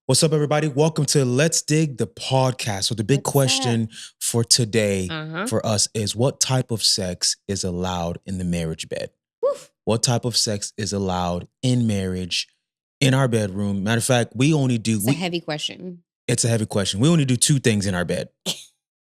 What's up, everybody? Welcome to Let's Dig the podcast. So the big What's question for today Uh-huh. for us is, what type of sex is allowed in the marriage bed? Woof. What type of sex is allowed in marriage, in our bedroom? Matter of fact, we only do, It's a heavy question. it's a heavy question. We only do two things in our bed.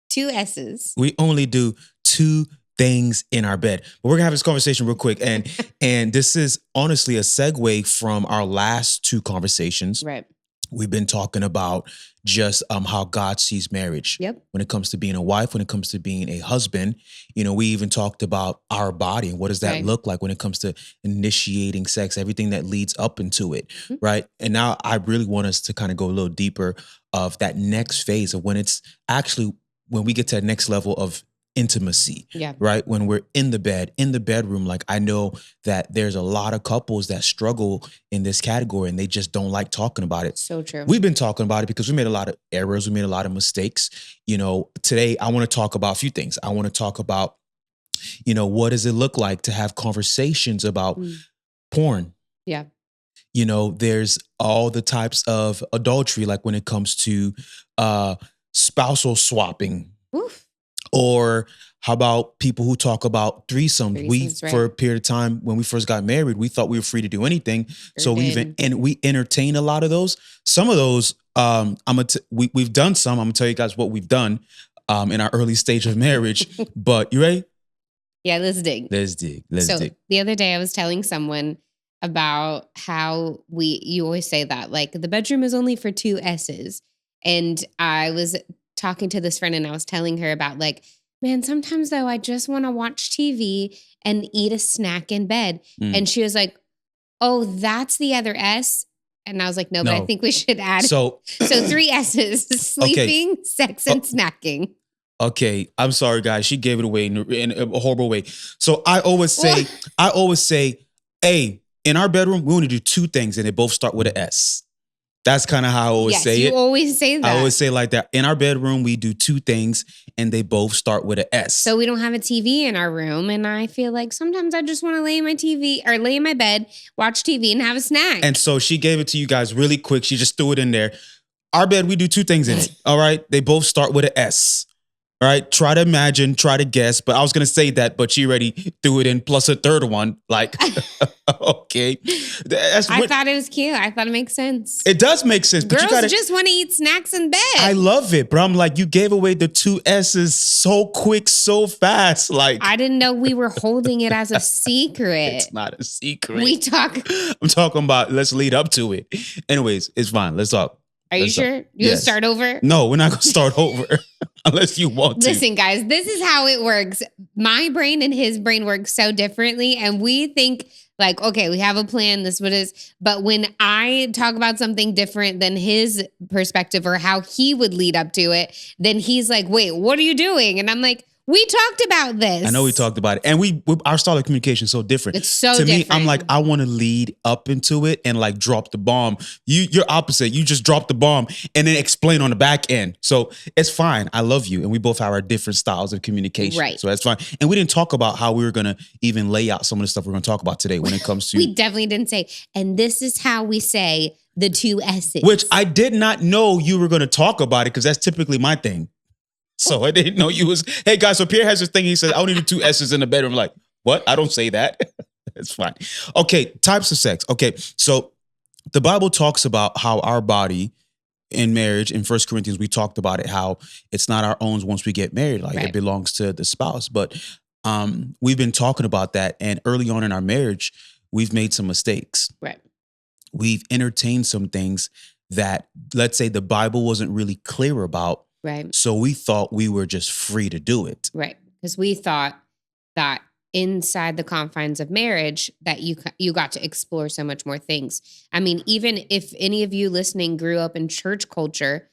2 S's. We only do two things in our bed. But we're gonna have this conversation real quick. And this is honestly a segue from our last two conversations. Right. We've been talking about just how God sees marriage. Yep. When it comes to being a wife, when it comes to being a husband. You know, we even talked about our body and what does that Right. look like when it comes to initiating sex, everything that leads up into it, Mhm. right? And now I really want us to kind of go a little deeper of that next phase of when it's actually, when we get to that next level of intimacy, Yeah. right? When we're in the bed, in the bedroom. Like, I know that there's a lot of couples that struggle in this category and they just don't like talking about it. So true. We've been talking about it because we made a lot of errors. We made a lot of mistakes. You know, today I want to talk about a few things. I want to talk about, you know, what does it look like to have conversations about porn? Yeah. You know, there's all the types of adultery, like when it comes to spousal swapping. Oof. Or how about people who talk about threesomes? Threesomes, right. For a period of time when we first got married, we thought we were free to do anything. So did. we entertain a lot of those. Some of those, we've done some. I'm gonna tell you guys what we've done in our early stage of marriage. But you ready? Yeah, let's dig. Let's dig. Let's dig. The other day I was telling someone about how you always say that, like, the bedroom is only for 2 S's. And I was talking to this friend and I was telling her about, like, man, sometimes though I just want to watch TV and eat a snack in bed. And she was like, oh, that's the other S. And I was like, no, but I think we should add. So 3 S's: sleeping, sex, and snacking. Okay, I'm sorry, guys. She gave it away in a horrible way. So I always say, hey, in our bedroom, we only do two things and they both start with an S. That's kind of how I always say it. You always say that. I always say like that. In our bedroom, we do two things and they both start with an S. So we don't have a TV in our room. And I feel like sometimes I just want to lay in my bed, watch TV and have a snack. And so she gave it to you guys really quick. She just threw it in there. Our bed, we do two things in it. All right. They both start with an S. All right, try to imagine, try to guess, but I was going to say that, but she already threw it in plus a third one. Like, okay. I thought it was cute. I thought it makes sense. It does make sense. Girls but just want to eat snacks in bed. I love it, but I'm like, you gave away the 2 S's so quick, so fast. Like, I didn't know we were holding it as a secret. It's not a secret. I'm talking about, let's lead up to it. Anyways, it's fine. Let's talk. Are you sure? You gonna start over? No, we're not going to start over unless you want to. Listen, guys, this is how it works. My brain and his brain work so differently. And we think like, okay, we have a plan. This is what it is. But when I talk about something different than his perspective or how he would lead up to it, then he's like, wait, what are you doing? And I'm like, we talked about this. I know we talked about it. And our style of communication is so different. It's so different. To me, different. I'm like, I want to lead up into it and like drop the bomb. You're opposite. You just drop the bomb and then explain on the back end. So it's fine. I love you. And we both have our different styles of communication. Right. So that's fine. And we didn't talk about how we were going to even lay out some of the stuff we're going to talk about today when it comes to. We definitely didn't say, and this is how we say the 2 S's. Which I did not know you were going to talk about it because that's typically my thing. So I didn't know you was, hey guys, so Pierre has this thing. He says, I only do 2 S's in the bedroom. I'm like, what? I don't say that. It's fine. Okay, types of sex. Okay, so the Bible talks about how our body in marriage, in 1 Corinthians, we talked about it, how it's not our own once we get married. Like It belongs to the spouse. But we've been talking about that. And early on in our marriage, we've made some mistakes. Right. We've entertained some things that, let's say, the Bible wasn't really clear about. Right. So we thought we were just free to do it. Right. Because we thought that inside the confines of marriage that you got to explore so much more things. I mean, even if any of you listening grew up in church culture,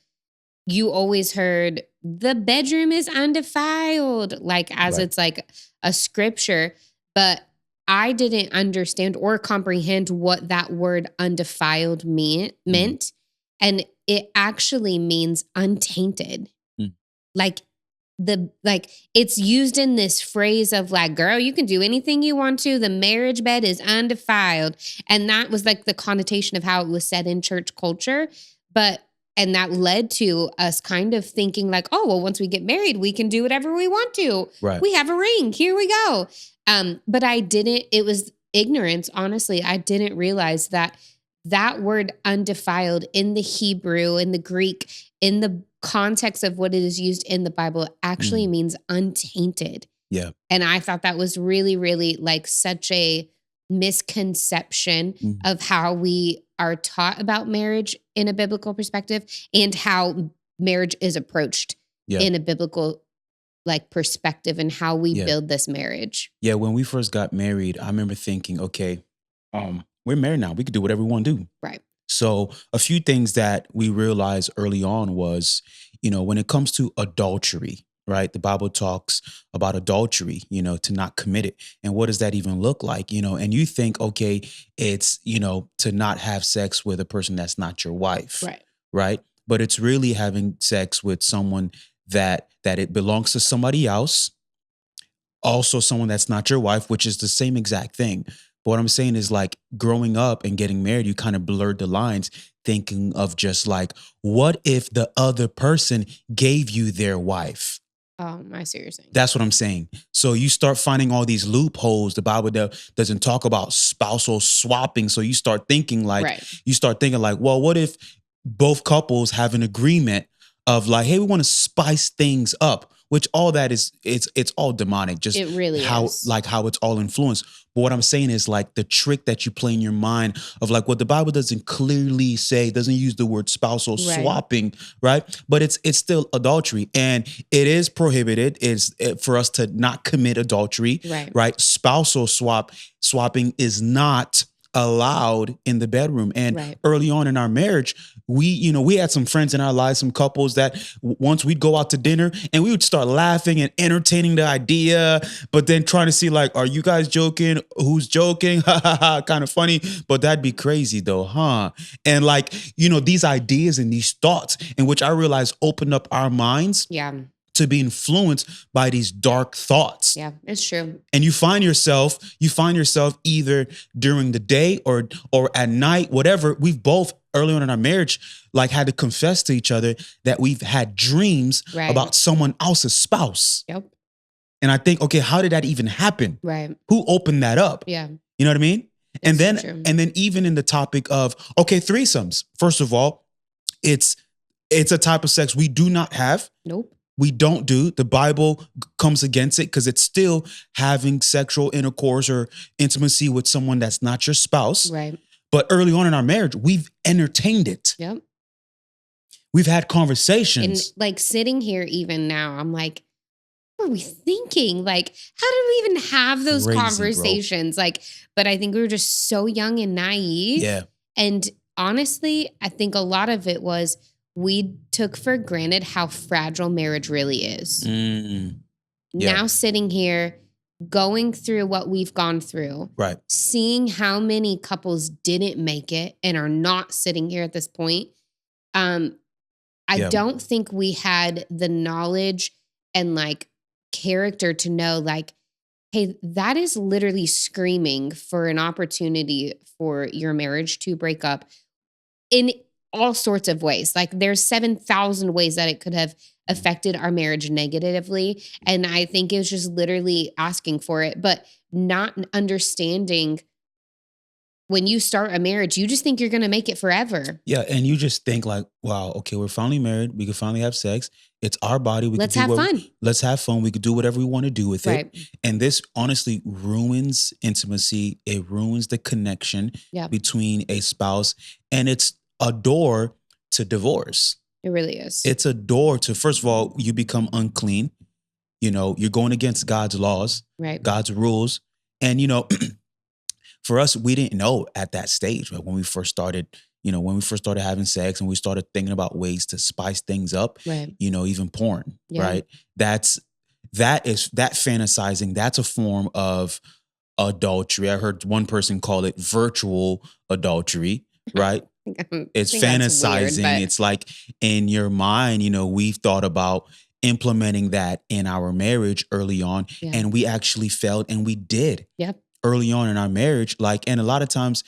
you always heard the bedroom is undefiled, like as It's like a scripture. But I didn't understand or comprehend what that word undefiled meant. And it actually means untainted. Like it's used in this phrase of like, girl, you can do anything you want to. The marriage bed is undefiled. And that was like the connotation of how it was said in church culture. And that led to us kind of thinking like, oh, well, once we get married, we can do whatever we want to. Right. We have a ring. Here we go. But it was ignorance. Honestly, I didn't realize that word undefiled in the Hebrew, in the Greek, in the context of what it is used in the Bible actually means untainted. Yeah. And I thought that was really, really like such a misconception of how we are taught about marriage in a biblical perspective and how marriage is approached in a biblical like perspective and how we build this marriage. Yeah. When we first got married, I remember thinking, okay, we're married now. We could do whatever we want to do. Right. So a few things that we realized early on was, when it comes to adultery, right? The Bible talks about adultery, to not commit it. And what does that even look like? And you think, okay, it's, to not have sex with a person that's not your wife. Right. Right. But it's really having sex with someone that it belongs to somebody else. Also someone that's not your wife, which is the same exact thing. But what I'm saying is like growing up and getting married, you kind of blurred the lines thinking of just like, what if the other person gave you their wife? I see what you're saying. That's what I'm saying. So you start finding all these loopholes. The Bible doesn't talk about spousal swapping. So you start thinking like, well, what if both couples have an agreement of like, hey, we want to spice things up, which all that is, it's all demonic. Just it really is. Like how it's all influenced. But what I'm saying is like the trick that you play in your mind of like what the Bible doesn't clearly say, doesn't use the word spousal swapping, right? But it's still adultery, and it is prohibited. It's for us to not commit adultery, right? Spousal swapping is not allowed in the bedroom. And early on in our marriage, we had some friends in our lives, some couples that once we'd go out to dinner and we would start laughing and entertaining the idea, but then trying to see like, are you guys joking? Who's joking? Ha ha ha, kind of funny, but that'd be crazy though, huh? And like, these ideas and these thoughts in which I realized opened up our minds. Yeah. To be influenced by these dark thoughts. Yeah, it's true. And you find yourself either during the day or at night, whatever. We've both early on in our marriage, like had to confess to each other that we've had dreams about someone else's spouse. Yep. And I think, okay, how did that even happen? Right. Who opened that up? Yeah. You know what I mean? It's and then even in the topic of, okay, threesomes. First of all, it's a type of sex we do not have. Nope. We don't do. The Bible comes against it because it's still having sexual intercourse or intimacy with someone that's not your spouse. Right. But early on in our marriage, we've entertained it. Yep. We've had conversations. And like sitting here even now, I'm like, what are we thinking? Like, how did we even have those conversations? Bro. Like, but I think we were just so young and naive. Yeah. And honestly, I think a lot of it was we took for granted how fragile marriage really is. Now sitting here, going through what we've gone through, seeing how many couples didn't make it and are not sitting here at this point. I don't think we had the knowledge and like character to know like, hey, that is literally screaming for an opportunity for your marriage to break up in all sorts of ways. Like there's 7,000 ways that it could have affected our marriage negatively. And I think it was just literally asking for it, but not understanding when you start a marriage, you just think you're going to make it forever. Yeah. And you just think like, wow, okay, we're finally married. We can finally have sex. It's our body. Let's have fun. Let's have fun. We could do whatever we want to do with it. And this honestly ruins intimacy. It ruins the connection between a spouse. And it's a door to divorce. It really is. It's a door to, first of all, you become unclean. You're going against God's laws, God's rules. And, for us, we didn't know at that stage, when we first started, having sex and we started thinking about ways to spice things up, even porn, right? That fantasizing, that's a form of adultery. I heard one person call it virtual adultery, right? It's fantasizing. Weird, it's like in your mind, we've thought about implementing that in our marriage early on, and we actually failed, and we did. Yep. Early on in our marriage, and a lot of times,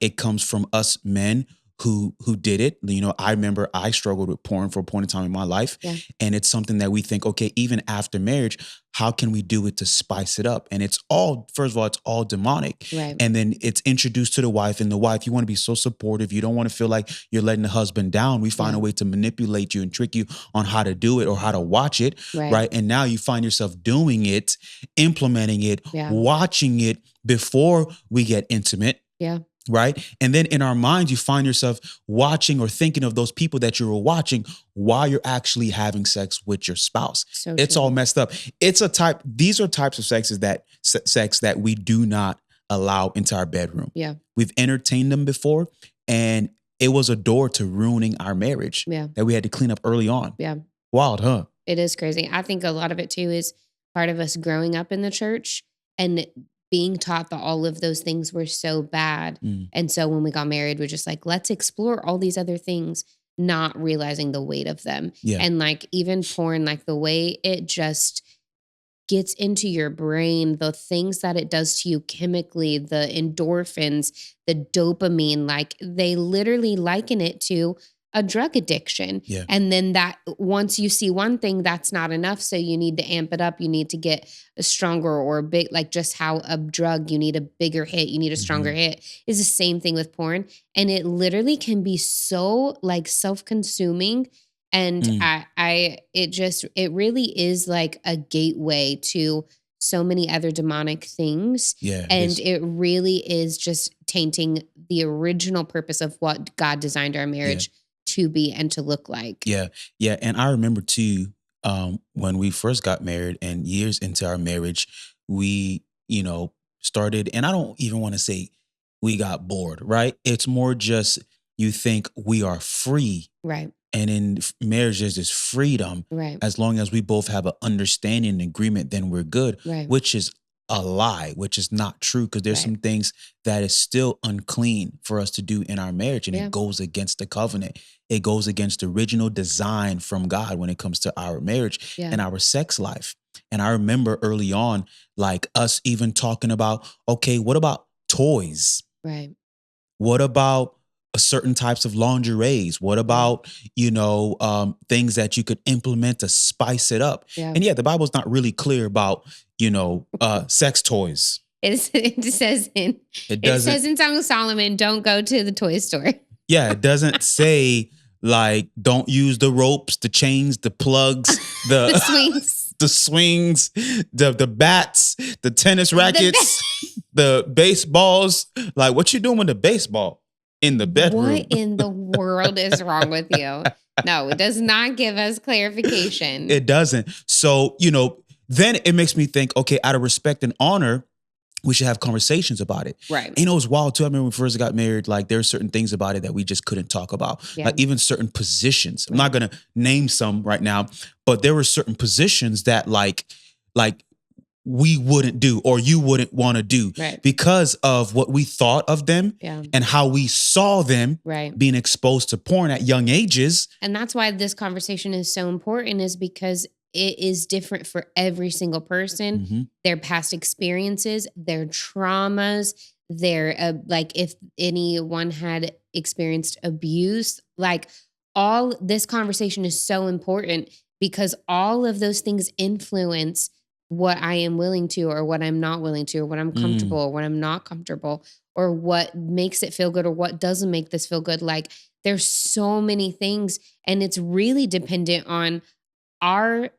it comes from us men who did it. You know, I remember I struggled with porn for a point in time in my life. Yeah. And it's something that we think, okay, even after marriage, how can we do it to spice it up? And it's all, first of all, it's all demonic. Right. And then it's introduced to the wife, and the wife, you want to be so supportive. You don't want to feel like you're letting the husband down. We find a way to manipulate you and trick you on how to do it or how to watch it. Right. And now you find yourself doing it, implementing it, watching it before we get intimate. Yeah. Right. And then in our minds, you find yourself watching or thinking of those people that you were watching while you're actually having sex with your spouse. So it's true. all messed up. These are types of sex that we do not allow into our bedroom. Yeah. We've entertained them before, and it was a door to ruining our marriage that we had to clean up early on. Yeah. Wild, huh? It is crazy. I think a lot of it too is part of us growing up in the church and being taught that all of those things were so bad. And so when we got married, we're just like, let's explore all these other things, not realizing the weight of them. Yeah. And like even porn, like the way it just gets into your brain, the things that it does to you chemically, the endorphins, the dopamine, like they literally liken it to a drug addiction. Yeah. And then that once you see one thing, that's not enough. So you need to amp it up. You need to get a stronger or a big, like just how a drug, you need a bigger hit, you need a stronger hit, is the same thing with porn. And it literally can be so like self-consuming. And it really is like a gateway to so many other demonic things. Yeah. And it really is just tainting the original purpose of what God designed our marriage to be and to look like. Yeah. Yeah. And I remember too, when we first got married and years into our marriage, we, started, and I don't even want to say we got bored, right? It's more just you think we are free. Right. And in marriage, there's this freedom. Right. As long as we both have an understanding and agreement, then we're good, which is a lie, which is not true, because there's some things that is still unclean for us to do in our marriage, and it goes against the covenant. It goes against the original design from God when it comes to our marriage and our sex life. And I remember early on, like us even talking about, okay, what about toys? Right. What about certain types of lingeries? What about, things that you could implement to spice it up? Yeah. And the Bible's not really clear about, sex toys. It says in Song of Solomon, don't go to the toy store. Yeah, it doesn't say like don't use the ropes, the chains, the plugs, the swings, the bats, the tennis rackets, the baseballs. Like, what you doing with the baseball in the bedroom? What in the world is wrong with you? No, it does not give us clarification. It doesn't. So, then it makes me think, okay, out of respect and honor, we should have conversations about it. Right. It was wild too. I remember when we first got married, like there are certain things about it that we just couldn't talk about. Yeah. Like even certain positions. I'm not going to name some right now, but there were certain positions that like we wouldn't do or you wouldn't want to do because of what we thought of them and how we saw them being exposed to porn at young ages. And that's why this conversation is so important, is because it is different for every single person, their past experiences, their traumas, their, like if anyone had experienced abuse, like all this conversation is so important because all of those things influence what I am willing to, or what I'm not willing to, or what I'm comfortable, or what I'm not comfortable, or what makes it feel good, or what doesn't make this feel good. Like there's so many things, and it's really dependent on our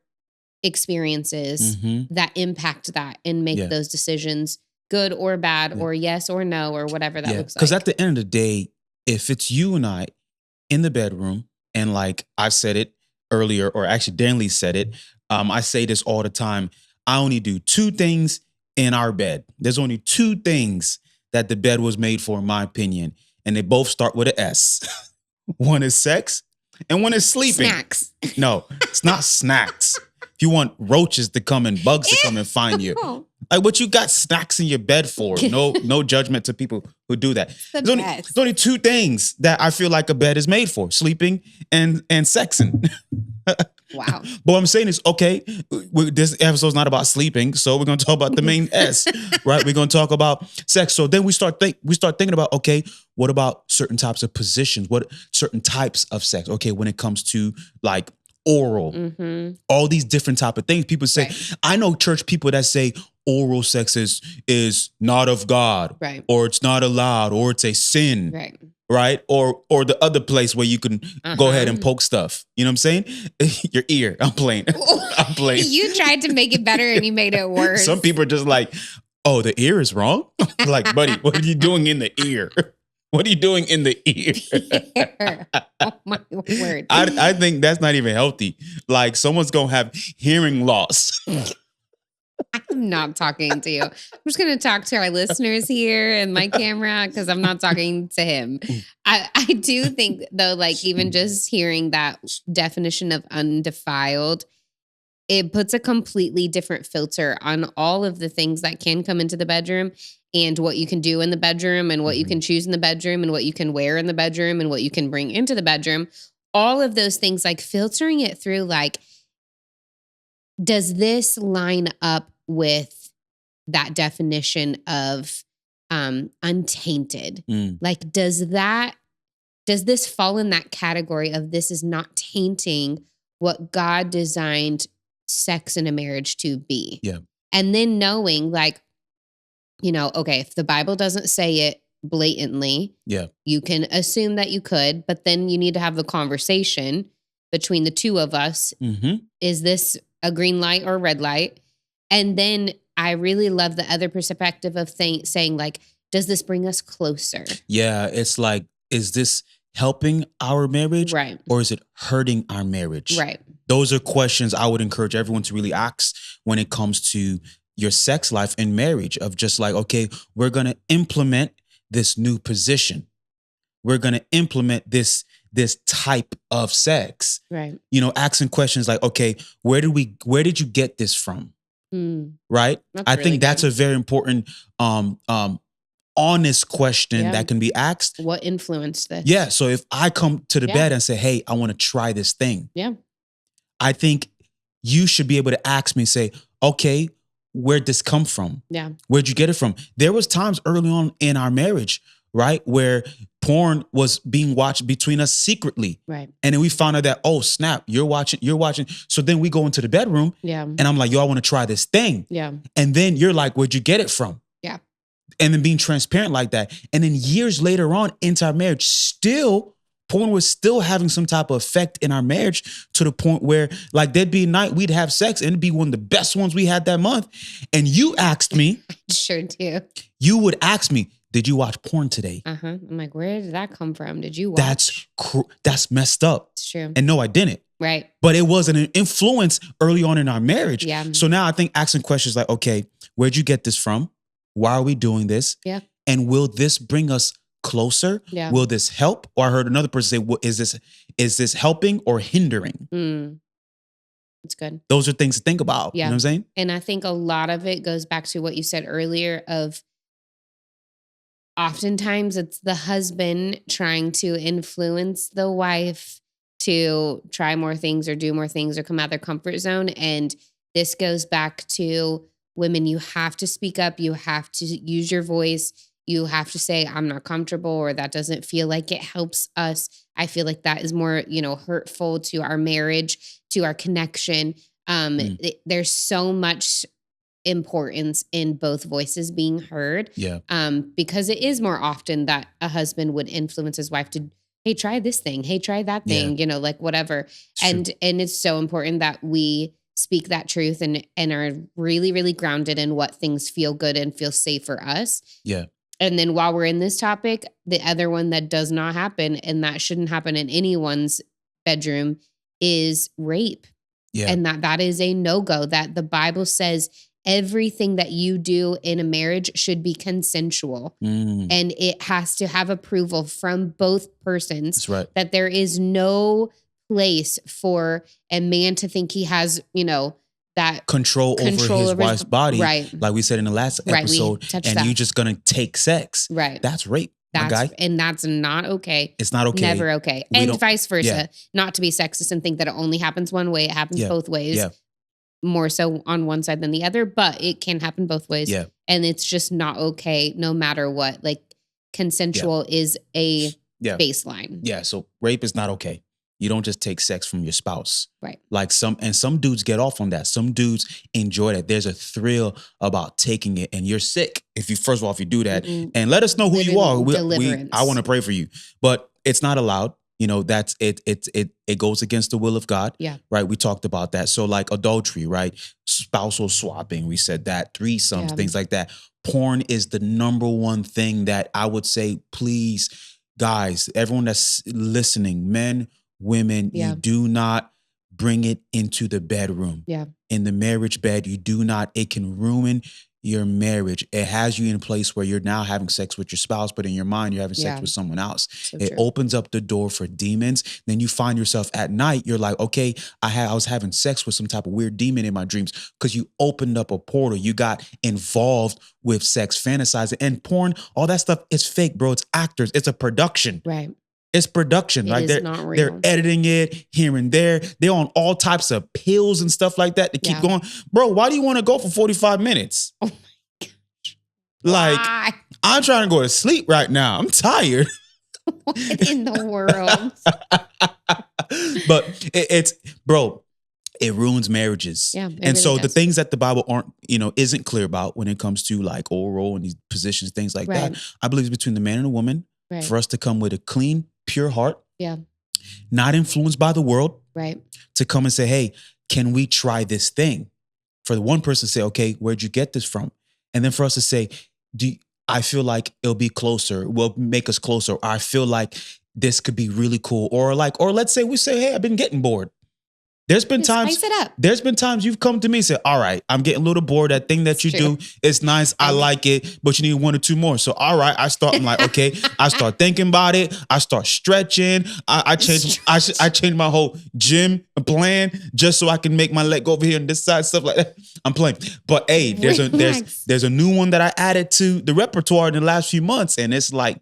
experiences that impact that and make those decisions good or bad or yes or no or whatever that looks like. Because at the end of the day, if it's you and I in the bedroom, and like I said it earlier, or actually Danley said it, I say this all the time, I only do two things in our bed. There's only two things that the bed was made for, in my opinion, and they both start with an S. One is sex and one is sleeping. Snacks. No, it's not snacks. If you want roaches to come and bugs to come and find you. Like what you got snacks in your bed for? No judgment to people who do that. There's only two things that I feel like a bed is made for: sleeping and sexing. Wow. But what I'm saying is, okay, this episode's not about sleeping, so we're going to talk about the main S, right? We're going to talk about sex. So then we start thinking about, okay, what about certain types of positions? What certain types of sex? Okay, when it comes to like oral, all these different type of things. People say, Right. I know church people that say oral sex is not of God, Right. or it's not allowed, or it's a sin. Right. Right? Or the other place where you can go ahead and poke stuff. You know what I'm saying? Your ear. I'm playing. I'm playing. You tried to make it better and you made it worse. Some people are just like, oh, the ear is wrong? Like, buddy, what are you doing in the ear? What are you doing in the ear? Oh my word. I think that's not even healthy. Like, someone's going to have hearing loss. I'm not talking to you. I'm just going to talk to our listeners here and my camera because I'm not talking to him. I do think, though, like even just hearing that definition of undefiled, it puts a completely different filter on all of the things that can come into the bedroom and what you can do in the bedroom and what you can choose in the bedroom and what you can wear in the bedroom and what you can bring into the bedroom. All of those things, like filtering it through, like, does this line up with that definition of untainted? Like, does this fall in that category of this is not tainting what God designed sex in a marriage to be? Yeah. And then knowing, like, you know, okay, if the Bible doesn't say it blatantly, Yeah. you can assume that you could, but then you need to have the conversation between the two of us. Is this a green light or a red light? And then I really love the other perspective of saying, like, does this bring us closer? Yeah. It's like, is this helping our marriage? Right. Or is it hurting our marriage? Right. Those are questions I would encourage everyone to really ask when it comes to your sex life and marriage, of just like, okay, we're going to implement this new position. We're going to implement this type of sex. Right. You know, asking questions like, okay, where did you get this from? Right? I really think that's good. a very important honest question that can be asked. What influenced this? Yeah. So if I come to the bed and say, hey, I want to try this thing. Yeah. I think you should be able to ask me, say, okay, where'd this come from? Yeah. Where'd you get it from? There was times early on in our marriage, right, where porn was being watched between us secretly. Right. And then we found out that, oh, snap, you're watching. So then we go into the bedroom. Yeah. And I'm like, yo, I want to try this thing. Yeah. And then you're like, where'd you get it from? Yeah. And then being transparent like that. And then years later on into our marriage, still, porn was still having some type of effect in our marriage, to the point where, like, there'd be a night we'd have sex and it'd be one of the best ones we had that month. And you asked me. Sure do. You would ask me, did you watch porn today? I'm like, where did that come from? Did you watch? That's messed up. It's true. And no, I didn't. Right. But it was an influence early on in our marriage. Yeah. So now I think asking questions like, okay, where'd you get this from? Why are we doing this? Yeah. And will this bring us closer? Yeah. Will this help? Or I heard another person say, well, is this helping or hindering? That's good. Those are things to think about. Yeah. You know what I'm saying? And I think a lot of it goes back to what you said earlier of, oftentimes it's the husband trying to influence the wife to try more things or do more things or come out of their comfort zone. And this goes back to women. You have to speak up. You have to use your voice. You have to say, I'm not comfortable, or that doesn't feel like it helps us. I feel like that is more, hurtful to our marriage, to our connection. There's so much importance in both voices being heard. Yeah. Because it is more often that a husband would influence his wife to, hey, try this thing. Hey, try that thing, like whatever. And it's so important that we speak that truth and are really, really grounded in what things feel good and feel safe for us. Yeah. And then while we're in this topic, the other one that does not happen, and that shouldn't happen in anyone's bedroom, is rape. Yeah. And that is a no-go, that the Bible says everything that you do in a marriage should be consensual. And it has to have approval from both persons. That's right. That there is no place for a man to think he has, that control over his wife's body. Right. Like we said in the last episode. Right, and you're just going to take sex. Right. That's rape. guy. And that's not okay. It's not okay. Never okay. We And don't- vice versa. yeah. Not to be sexist and think that it only happens one way. It happens Yeah. both ways. Yeah. More so on one side than the other, but it can happen both ways. Yeah. And it's just not okay no matter what. Like consensual is a baseline. Yeah. So rape is not okay. You don't just take sex from your spouse. Right. Like some dudes get off on that. Some dudes enjoy that. There's a thrill about taking it, and you're sick if you do that. Mm-mm. And let us know who you are. Deliverance. I want to pray for you, but it's not allowed. You know, that's it. It goes against the will of God. Yeah. Right. We talked about that. So like adultery, right? Spousal swapping. We said that. Threesomes, things like that. Porn is the number one thing that I would say, please, guys, everyone that's listening, men, women, you do not bring it into the bedroom. Yeah. In the marriage bed, you do not. It can ruin your marriage. It has you in a place where you're now having sex with your spouse, but in your mind, you're having sex with someone else. So it opens up the door for demons. Then you find yourself at night, you're like, okay, I was having sex with some type of weird demon in my dreams because you opened up a portal. You got involved with sex, fantasizing, and porn. All that stuff is fake, bro. It's actors. It's a production. Right. It's production. It Like is not real. they're editing it here and there. They're on all types of pills and stuff like that to keep going. Bro, why do you want to go for 45 minutes? Oh my gosh. Like, Why? I'm trying to go to sleep right now. I'm tired. What in the world? But it ruins marriages. Yeah. And so the things that the Bible isn't clear about when it comes to like oral and these positions, things like that, I believe it's between the man and the woman for us to come with a clean, pure heart. Yeah. Not influenced by the world. Right. To come and say, hey, can we try this thing? For the one person to say, okay, where'd you get this from? And then for us to say, I feel like it'll be closer, will make us closer. Or I feel like this could be really cool. Or let's say we say, hey, I've been getting bored. There's been times. Spice it up. There's been times you've come to me and said, all right, I'm getting a little bored. That thing that you do, it's nice. I like it, but you need 1 or 2 more. So, all right, I'm like, okay. I start thinking about it. I start stretching. I change my whole gym plan just so I can make my leg go over here on this side, stuff like that. I'm playing. But hey, there's a new one that I added to the repertoire in the last few months, and it's like,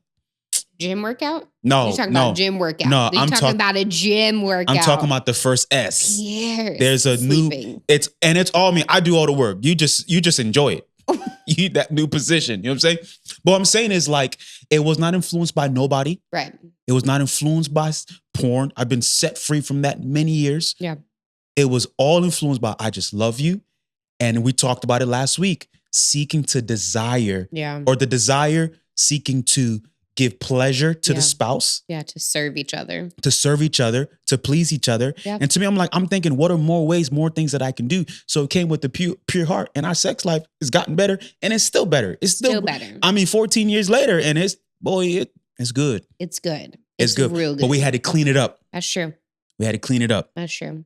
gym workout? No, you're talking about gym workout. No, I'm talking about a gym workout. I'm talking about the first S. Pierre, there's a sleeping. new. It's all me. I do all the work. You just enjoy it. You that new position. You know what I'm saying? But what I'm saying is like it was not influenced by nobody. Right. It was not influenced by porn. I've been set free from that many years. Yeah. It was all influenced by I just love you, and we talked about it last week. Seeking to desire. Yeah. Or the desire seeking to give pleasure to the spouse. Yeah, to serve each other. To please each other. Yep. And to me, I'm thinking, what are more things that I can do? So it came with the pure heart, and our sex life has gotten better, and it's still better. It's still better. I mean, 14 years later, and it's good. It's good. It's good. Real good. But we had to clean it up. That's true. We had to clean it up. That's true.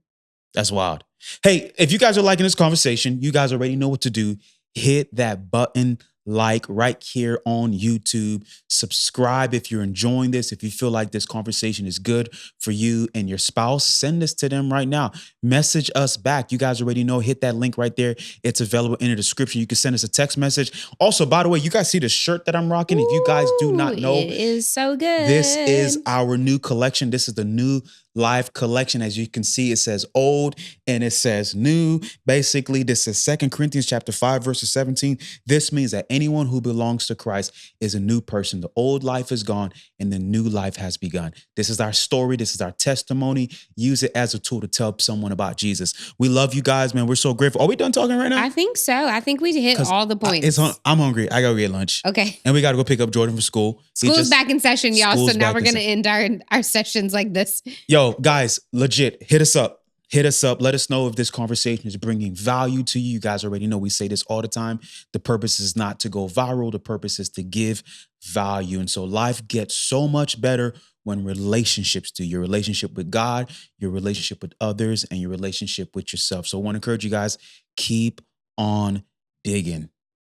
That's wild. Hey, if you guys are liking this conversation, you guys already know what to do. Hit that button. Like right here on YouTube. Subscribe if you're enjoying this. If you feel like this conversation is good for you and your spouse, send this to them right now. Message us back. You guys already know. Hit that link right there. It's available in the description. You can send us a text message. Also, by the way, you guys see the shirt that I'm rocking? If you guys do not know, it is so good. This is our new collection. This is the new live collection. As you can see, it says old and it says new. Basically, this is 2 Corinthians chapter 5, verses 17. This means that anyone who belongs to Christ is a new person. The old life is gone and the new life has begun. This is our story. This is our testimony. Use it as a tool to tell someone about Jesus. We love you guys, man. We're so grateful. Are we done talking right now? I think so. I think we hit all the points. I'm hungry. I gotta get lunch. Okay. And we gotta go pick up Jordan from school. School's back in session, y'all. So now we're gonna end our sessions like this. Yo, guys, legit, hit us up. Hit us up. Let us know if this conversation is bringing value to you. You guys already know we say this all the time. The purpose is not to go viral. The purpose is to give value. And so life gets so much better when relationships do. Your relationship with God, your relationship with others, and your relationship with yourself. So I want to encourage you guys, keep on digging.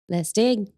Let's dig.